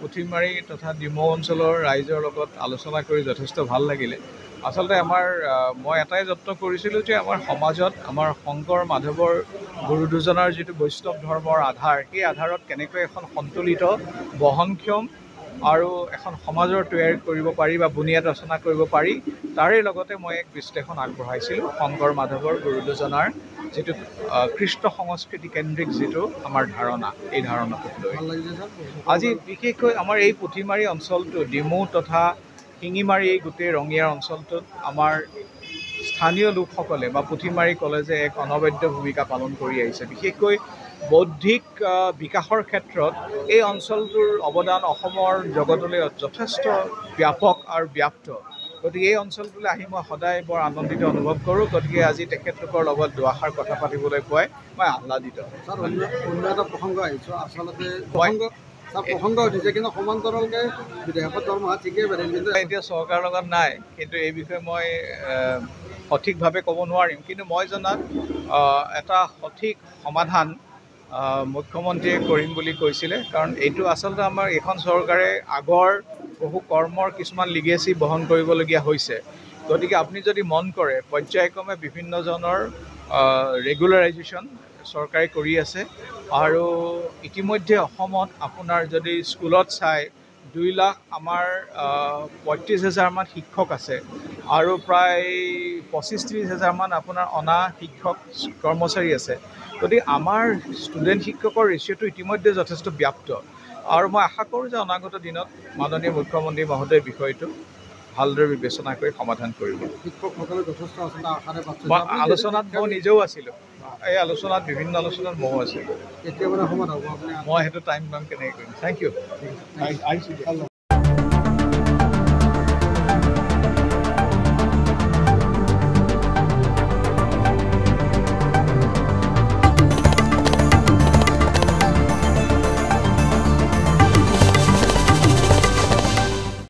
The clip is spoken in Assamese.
পুথিমাৰী তথা ডিমৌ অঞ্চলৰ ৰাইজৰ লগত আলোচনা কৰি যথেষ্ট ভাল লাগিলে। আচলতে মই এটাই যত্ন কৰিছিলোঁ যে আমাৰ সমাজত আমাৰ শংকৰ মাধৱৰ গুৰু দুজনাৰ যিটো বৈষ্ণৱ ধৰ্মৰ আধাৰ, সেই আধাৰত কেনেকৈ এখন সন্তুলিত বহনক্ষম আৰু এখন সমাজৰ তৈয়াৰ কৰিব পাৰি বা বুনিয়াদ ৰচনা কৰিব পাৰি, তাৰে লগতে মই এক বিশ্লেষণ আগবঢ়াইছিলোঁ শংকৰ মাধৱৰ গুৰু দুজনাৰ যিটো কৃষ্ণ সংস্কৃতি কেন্দ্ৰিক যিটো আমাৰ ধাৰণা, এই ধাৰণাটোক লৈ। আজি বিশেষকৈ আমাৰ এই পুথিমাৰী অঞ্চলটো ডিমৌ তথা শিঙিমাৰী এই গোটেই ৰঙিয়াৰ অঞ্চলটোত আমাৰ স্থানীয় লোকসকলে বা পুথিমাৰী কলেজে এক অনবদ্য ভূমিকা পালন কৰি আহিছে। বিশেষকৈ বৌদ্ধিক বিকাশৰ ক্ষেত্ৰত এই অঞ্চলটোৰ অৱদান অসমৰ জগতলৈ যথেষ্ট ব্যাপক আৰু ব্যাপ্ত। গতিকে এই অঞ্চলটোলৈ আহি মই সদায় বৰ আনন্দিত অনুভৱ কৰোঁ। গতিকে আজি তেখেতলোকৰ লগত দুআষাৰ কথা পাতিবলৈ পোৱাই মই আহ্লাদিত। অন্য এটা প্ৰসংগ আহিছোঁ, আচলতে প্ৰসংগ উঠিছে, কিন্তু সমান্তৰালকৈ বিধায়কৰ দৰমহা ঠিকেই বাঢ়িল, কিন্তু এতিয়া চৰকাৰৰ লগত নাই, কিন্তু এই বিষয়ে মই সঠিকভাৱে ক'ব নোৱাৰিম। কিন্তু মই জনাত এটা সঠিক সমাধান মুখ্যমন্ত্ৰীয়ে কৰিম বুলি কৈছিলে, কাৰণ এইটো আচলতে আমাৰ এইখন চৰকাৰে আগৰ বহু কৰ্মৰ কিছুমান লিগেচি বহন কৰিবলগীয়া হৈছে। গতিকে আপুনি যদি মন কৰে পৰ্যায়ক্ৰমে বিভিন্নজনৰ ৰেগুলাৰাইজেশ্যন চৰকাৰে কৰি আছে, আৰু ইতিমধ্যে অসমত আপোনাৰ যদি স্কুলত চাই 2 লাখ আমাৰ 35,000মান শিক্ষক আছে, আৰু প্ৰায় 25-30 হাজাৰমান আপোনাৰ অনা শিক্ষক কৰ্মচাৰী আছে। গতিকে আমাৰ ষ্টুডেণ্ট শিক্ষকৰ ৰেচিঅ'টো ইতিমধ্যে যথেষ্ট ব্যাপ্ত, আৰু মই আশা কৰোঁ যে অনাগত দিনত মাননীয় মুখ্যমন্ত্ৰী মহোদয়ে বিষয়টো ভালদৰে বিবেচনা কৰি সমাধান কৰিব। শিক্ষকসকলে যথেষ্ট আচলতে আশাৰে মই আলোচনাত মই নিজেও আছিলোঁ, এই আলোচনাত বিভিন্ন আলোচনাত ময়ো আছিলোঁ। কেতিয়া মানে সমাধান হ'ব আপুনি? মই সেইটো টাইম কেনেকৈ কৰিম। Thank U.